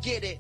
Get it.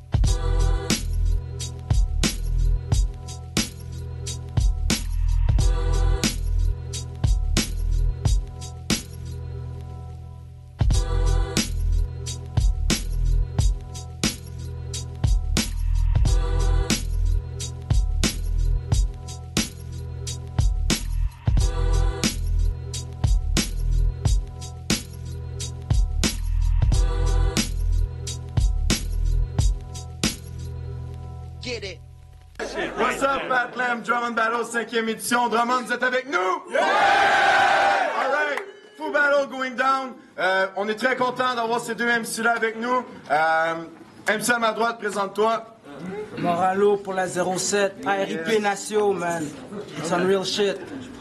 Get it. What's up, Batlam, Drum and Battle 5e édition. Drummond, vous êtes avec nous? Yeah! All right. Full battle going down. On est très content d'avoir ces deux MC-là avec nous. MC à ma droite, présente-toi. Moralo pour la 07. RIP Natio, man. It's on real shit.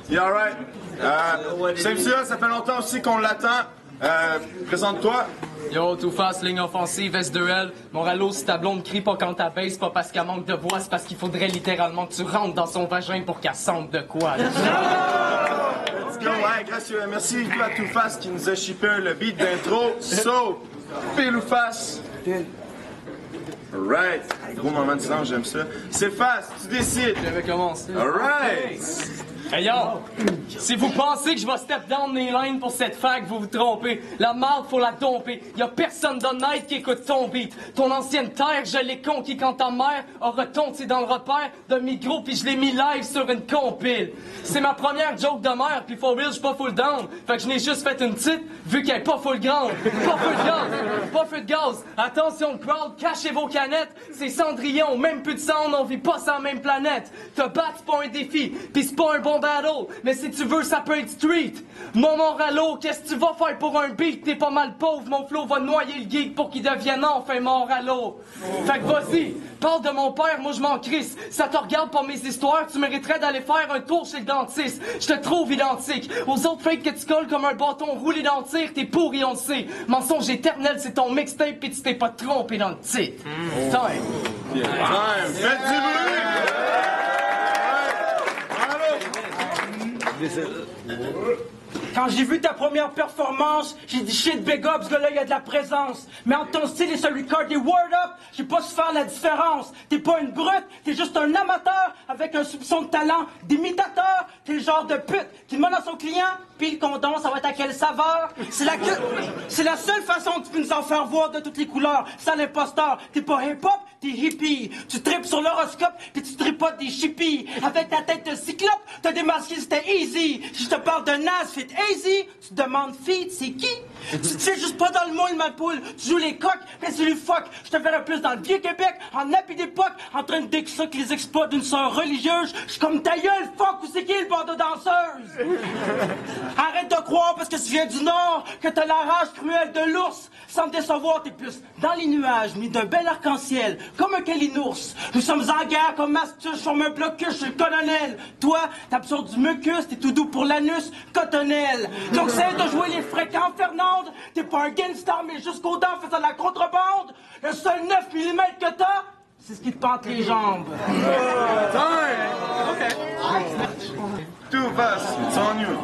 Yeah, all right. Ces MC-là, ça fait longtemps aussi qu'on l'attend. Présente-toi. Yo, Too Fast, ligne offensive, S2L. Moralo, si ta blonde crie pas quand t'as baisse, pas parce qu'elle manque de voix, c'est parce qu'il faudrait littéralement que tu rentres dans son vagin pour qu'elle sente de quoi. Let's go, ouais, gracieux. Merci à Too Fast qui nous a shippé le beat d'intro. So, pile ou face? Pile. Alright. Gros moment de silence, j'aime ça. C'est fast, tu décides. J'avais commencé. Alright. Hey yo! Si vous pensez que je vais step down les lines pour cette fac, vous vous trompez. La marde, faut la domper. Y'a personne d'honnête qui écoute ton beat. Ton ancienne terre, je l'ai conquis quand ta mère a retombé dans le repère d'un micro puis je l'ai mis live sur une compile. C'est ma première joke de mère puis for real, j'suis pas full down. Fait que je n'ai juste fait une petite vu qu'elle est pas full grande. Pas full gaz! Pas full gaz! Attention crowd, cachez vos canettes. C'est Cendrillon, même plus de sound, on vit pas sur la même planète. Te battre, c'est pas un défi, pis c'est pas un bon battle, mais si tu veux, ça peut être street. Mon Moralo, qu'est-ce que tu vas faire pour un beat? T'es pas mal pauvre, mon flow va noyer le geek pour qu'il devienne enfin Moralo. Fait que vas-y, parle de mon père, moi je m'en crisse. Ça te regarde pour mes histoires, tu mériterais d'aller faire un tour chez le dentiste. Je te trouve identique aux autres fakes que tu colles comme un bâton roulé dans le tir, t'es pourri, on le sait. Mensonge éternel, c'est ton mixtape pis tu t'es pas trompé dans le titre. Time. Faites du bruit! Quand j'ai vu ta première performance, j'ai dit shit, big up, ce gars-là, il y a de la présence. Mais entre ton style et celui de Cardi Word Up, j'ai pas su faire la différence. T'es pas une brute, t'es juste un amateur avec un soupçon de talent d'imitateur. T'es le genre de pute qui demande à son client, puis le condom, ça va être à quelle saveur? C'est la seule façon que tu peux nous en faire voir de toutes les couleurs. C'est l'imposteur. T'es pas hip-hop, t'es hippie. Tu tripes sur l'horoscope, puis tu tripotes des chippies. Avec ta tête de cyclope, t'as démasqué, c'était easy. Si je te parle de Nas, fit easy, tu te demandes feat, c'est qui? Tu te sais juste pas dans le moule, ma poule. Tu joues les coques, mais c'est du fuck. Je te verrais plus dans le Vieux-Québec, en habit d'époque, en train de déxer les exploits d'une sœur religieuse. Je suis comme ta gueule, fuck, où c'est qui le bord de danseuse? Arrête de croire parce que tu viens du Nord, que t'as la rage cruelle de l'ours. Sans me décevoir, t'es plus dans les nuages, mis d'un bel arc-en-ciel, comme un calinours. Nous sommes en guerre comme Mastuche sur un blocus chez le colonel. Toi, t'absorbes du mucus, t'es tout doux pour l'anus, cotonnelle. Donc c'est de jouer les fréquents, Fernande. T'es pas un gangster, mais jusqu'aux dents faisant la contrebande. Le seul 9 mm que t'as, c'est ce qui te pente les jambes. Too fast, it's on you.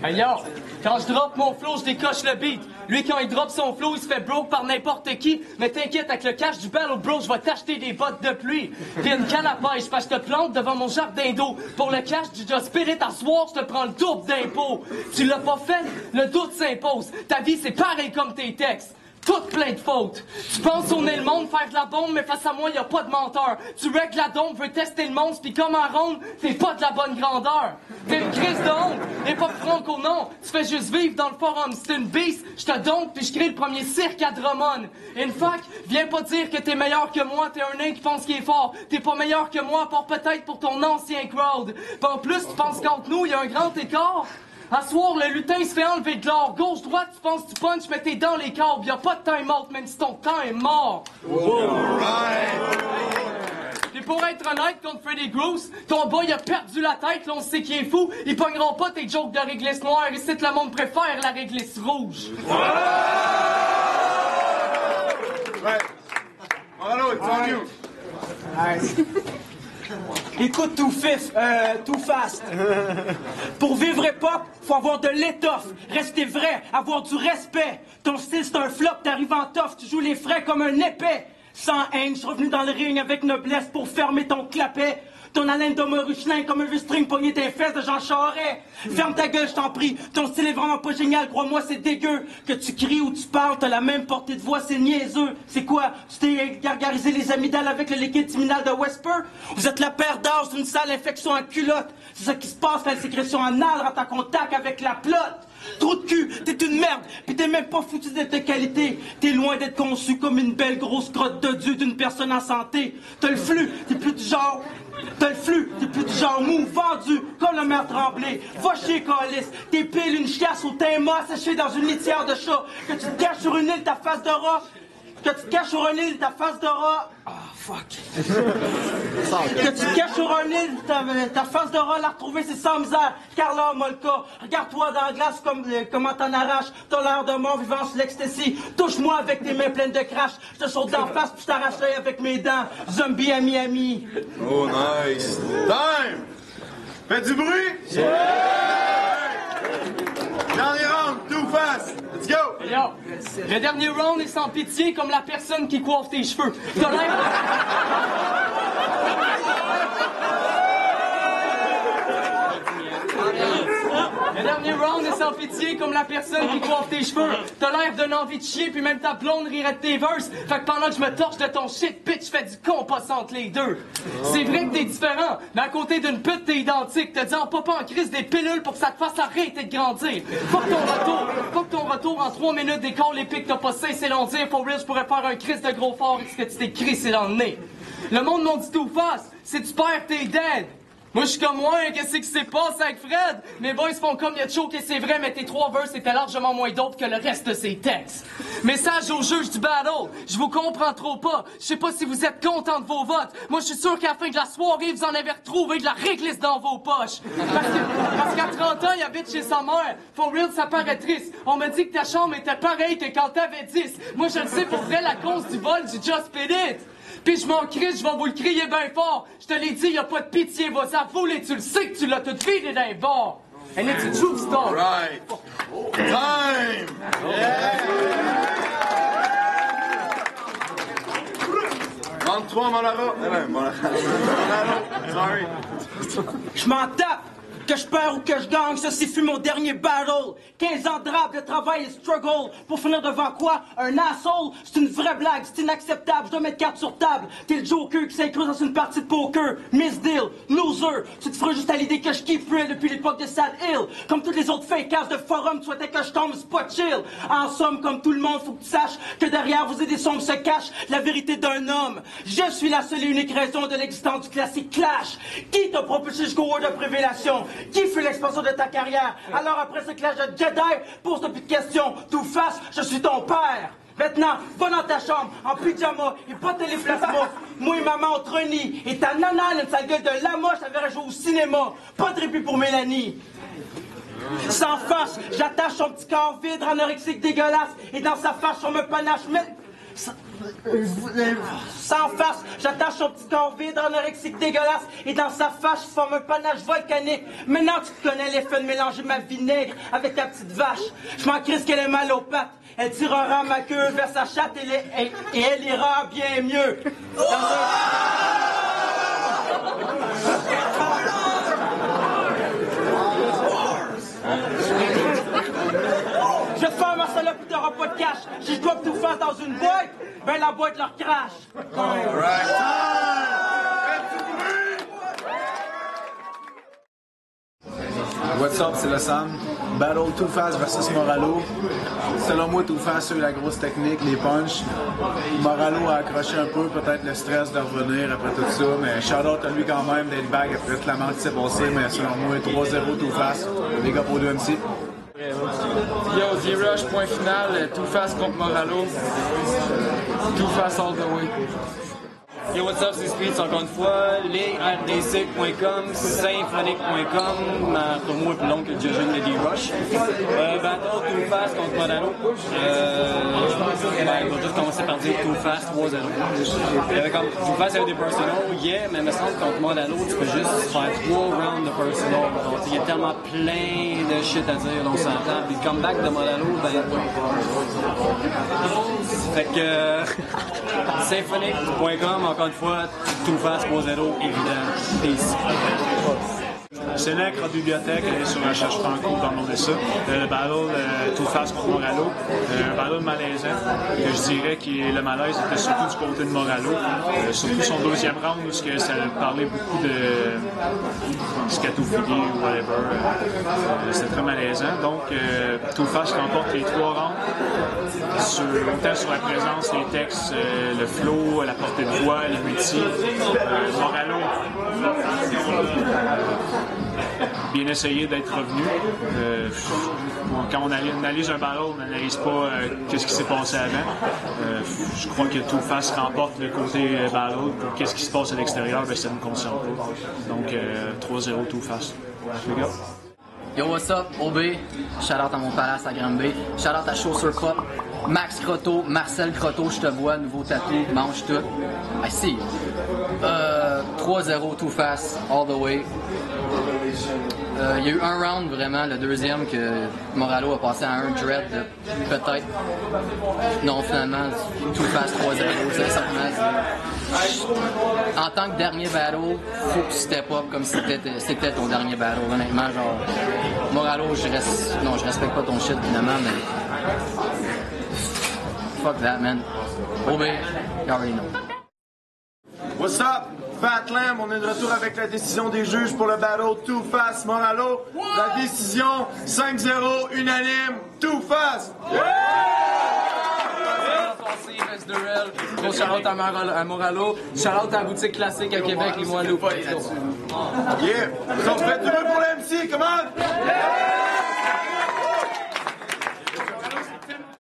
Hey yo, quand je drop mon flow, je décoche le beat. Lui, quand il drop son flow, il se fait broke par n'importe qui. Mais t'inquiète, avec le cash du battle bro, je vais t'acheter des bottes de pluie. Pis une canne à pêche, parce que je te plante devant mon jardin d'eau. Pour le cash du Just Spirit à soir, je te prends le double d'impôts. Tu l'as pas fait, le doute s'impose. Ta vie, c'est pareil comme tes textes. Toutes plein de fautes. Tu penses tourner le monde, faire de la bombe, mais face à moi, y a pas de menteur. Tu règles la dompe, veux tester le monstre, pis comme en ronde, t'es pas de la bonne grandeur. T'es une crise de honte, et pas franco, non. Tu fais juste vivre dans le forum. C'est une beast, je te dompe, puis je crée le premier cirque à Drummond. In fact, viens pas dire que t'es meilleur que moi, t'es un nain qui pense qu'il est fort. T'es pas meilleur que moi, à part peut-être pour ton ancien crowd. Pis en plus, tu penses qu'entre nous, y a un grand écart. À soir, le lutin se fait enlever de l'or. Gauche-droite, tu penses que tu punches, mais t'es dans les câbles. Y'a pas de time-out, même si ton temps est mort. Pis pour être honnête contre Freddy Groose, ton boy a perdu la tête, là on sait qu'il est fou. Ils pogneront pas tes jokes de réglisse noire. Ici, le monde préfère la réglisse rouge. Ouais. Hello, it's on you. Écoute Too Fast. Pour vivre hip-hop, faut avoir de l'étoffe, rester vrai, avoir du respect. Ton style c'est un flop, t'arrives en tough, tu joues les frais comme un épais. Sans haine, je suis revenu dans le ring avec noblesse pour fermer ton clapet. Ton haleine de Maruchelin comme un vieux string pogné des fesses de Jean Charest. Ferme ta gueule, je t'en prie. Ton style est vraiment pas génial, crois-moi, c'est dégueu. Que tu cries ou tu parles, t'as la même portée de voix, c'est niaiseux. C'est quoi? Tu t'es gargarisé les amygdales avec le liquide timinal de Wesper? Vous êtes la paire d'as d'une sale infection en culotte. C'est ça qui se passe quand la sécrétion anale rentre en contact avec la plotte. Trop de cul, t'es une merde, pis t'es même pas foutu d'être de qualité. T'es loin d'être conçu comme une belle grosse crotte de Dieu d'une personne en santé. T'as le flux, t'es plus du genre... T'as le flux, t'es plus du genre mou, vendu, comme le maire Tremblay. Va chier, calice, t'es pile une chiasse au teint mât séché dans une litière de chat. Que tu te caches sur une île, ta face de rat. Que tu te caches sur une île, ta face de rat. Ah, fuck. Que tu te caches sur une île, ta face de rat, la retrouver, c'est sans misère. Carla Molka, regarde-toi dans la glace comment t'en arraches. T'as l'air de mort vivant sur l'ecstasy. Touche-moi avec tes mains pleines de crash. Je te saute d'en face puis je t'arrache l'œil avec mes dents. Zombie à Miami. Oh, nice. Time! Faites du bruit! Yeah! Dernier round, too fast! Let's go! Yo, le dernier round est sans pitié comme la personne qui coiffe tes cheveux. T'as l'air... Le dernier round est sans pitié comme la personne qui coiffe tes cheveux. T'as l'air d'une envie de chier, puis même ta blonde rirait de tes verses. Fait que pendant que je me torche de ton shit, bitch, je fais du compost entre les deux. C'est vrai que t'es différent, mais à côté d'une pute, t'es identique. T'as dit en papa en crise des pilules pour que ça te fasse arrêter de grandir. Fuck ton retour en 3 minutes d'écart, les pics t'as pas cessé l'on dire. For real, je pourrais faire un crise de gros fort avec ce que tu t'es crissé dans le nez. Le monde m'ont dit tout face, si tu perds, t'es dead. Moi, je suis comme moi, qu'est-ce qui s'est passé avec Fred? Mes boys font comme y'a choke et c'est vrai, mais tes 3 verses étaient largement moins d'autres que le reste de ces textes. Message au juge du battle, je vous comprends trop pas. Je sais pas si vous êtes contents de vos votes. Moi, je suis sûr qu'à la fin de la soirée, vous en avez retrouvé de la réglisse dans vos poches. Parce qu'à 30 ans, il habite chez sa mère. For real, ça paraît triste. On m'a dit que ta chambre était pareille que quand t'avais 10. Moi, je le sais pour vrai, la cause du vol du Just Spit It. Pis je m'en crie, je vais vous le crier bien fort. Je te l'ai dit, y a pas de pitié, vas-y à foule et tu le sais que tu l'as tout vidé dans les bars. And it's a true story. Right. Time! Yeah! 23, Monaro. Monaro, sorry. Je m'en tape! Que je perds ou que je gagne, ceci fut mon dernier battle. 15 ans de rap, de travail et struggle. Pour finir devant quoi? Un asshole? C'est une vraie blague, c'est inacceptable. Je dois mettre carte sur table. T'es le joker qui s'incruse dans une partie de poker. Miss Deal, loser. Tu te feras juste à l'idée que je kiffe Real depuis l'époque de Sad Hill. Comme tous les autres fake-ass de forum, tu souhaitais que je tombe, c'est pas chill. En somme, comme tout le monde, faut que tu saches que derrière vous et des sombres se cache la vérité d'un homme. Je suis la seule et unique raison de l'existence du classique Clash. Qui t'a propulsé jusqu'au World of Révélation? Qui fut l'expansion de ta carrière? Alors après ce clash de Jedi, pose-toi plus de questions. Tout face, je suis ton père. Maintenant, va dans ta chambre, en pyjama, et pas de téléplasma. Moi et maman, on te renie. Et ta nana, une sale gueule de la moche, elle verrait jouer au cinéma. Pas de répit pour Mélanie. Sans face, j'attache son petit corps vide, anorexique dégueulasse, et dans sa face, on me panache. Mais... Sans face, j'attache son petit corps vide, anorexique dégueulasse, et dans sa face, je forme un panache volcanique. Maintenant tu te connais l'effet de mélanger ma vinaigre avec ta petite vache. Je m'en crisse qu'elle est mal aux pattes. Elle tirera ma queue vers sa chatte et elle ira bien mieux. Je ferme ma salope et t'auras pas de cash. Si je dois que tout fasse dans une boîte, ben la boîte leur crache. What's up, c'est le Sam. Battle Too Fast versus Moralo. Selon moi, Too Fast a eu la grosse technique, les punchs. Moralo a accroché un peu, peut-être le stress de revenir après tout ça, mais shout-out à lui quand même d'être back après toute la mort qui s'est passée, mais selon moi, 3-0 Too Fast. Les gars pour 2 MC. Yo, Z-Rush, point final, Too Fast contre Moralo. Too Fast all the way. Yo, what's up, c'est Speeds encore une fois, lesrdc.com, symphonic.com, ma promo est plus longue que le Jujun de D-Rush. Battle Too Fast contre Moralo. On va juste commencer par dire Too Fast 3-0. Too Fast avait des personals, yeah, mais il me semble que contre Moralo, tu peux juste faire 3 rounds de personal. Donc, il y a tellement plein de shit à dire, donc ça entend. Puis le comeback de Moralo, ben, Fait que symphonic.com, encore une fois, Too Fast 3-0, évident. Peace. Select en bibliothèque, allez sur Recherche Franco, downloader ça. Le battle Too Fast contre Moralo, un battle malaisant, que je dirais que le malaise était surtout du côté de Moralo, surtout son deuxième round où ça parlait beaucoup de scatophilie ou whatever. C'était très malaisant. Donc, Too Fast remporte les 3 rounds, autant sur la présence, les textes, le flow, la portée de voix, les multis. Moralo bien essayé d'être revenu. Quand on analyse un battle, on n'analyse pas qu'est-ce qui s'est passé avant. Je crois que Too Fast remporte le côté battle. Qu'est-ce qui se passe à l'extérieur, ben, ça ne me concerne pas. Donc 3-0 Too Fast. Les gars. Yo, what's up? OB, shout-out à mon palace à Granby, shout-out à Chaussure Club, Max Croteau, Marcel Croteau, je te vois, nouveau tatou, mange tout. I see you. 3-0 Too Fast, all the way. Il y a eu un round vraiment, le deuxième, que Moralo a passé à un dread de peut-être. Non, finalement, Too Fast 3-0, sincèrement. En tant que dernier battle, faut que tu step up comme si c'était ton dernier battle. Honnêtement, genre, Moralo, je respecte pas ton shit évidemment, mais fuck that, man. OB, you already know. What's up? Fat Lamb, on est de retour avec la décision des juges pour le battle Too Fast Moralo. La décision 5-0 unanime, Too Fast! Gros shout-out à Moralo, shout-out à la boutique classique à Québec, les Moineaux. Yeah! Donc faites du bruit pour l'MC, come on! Yeah!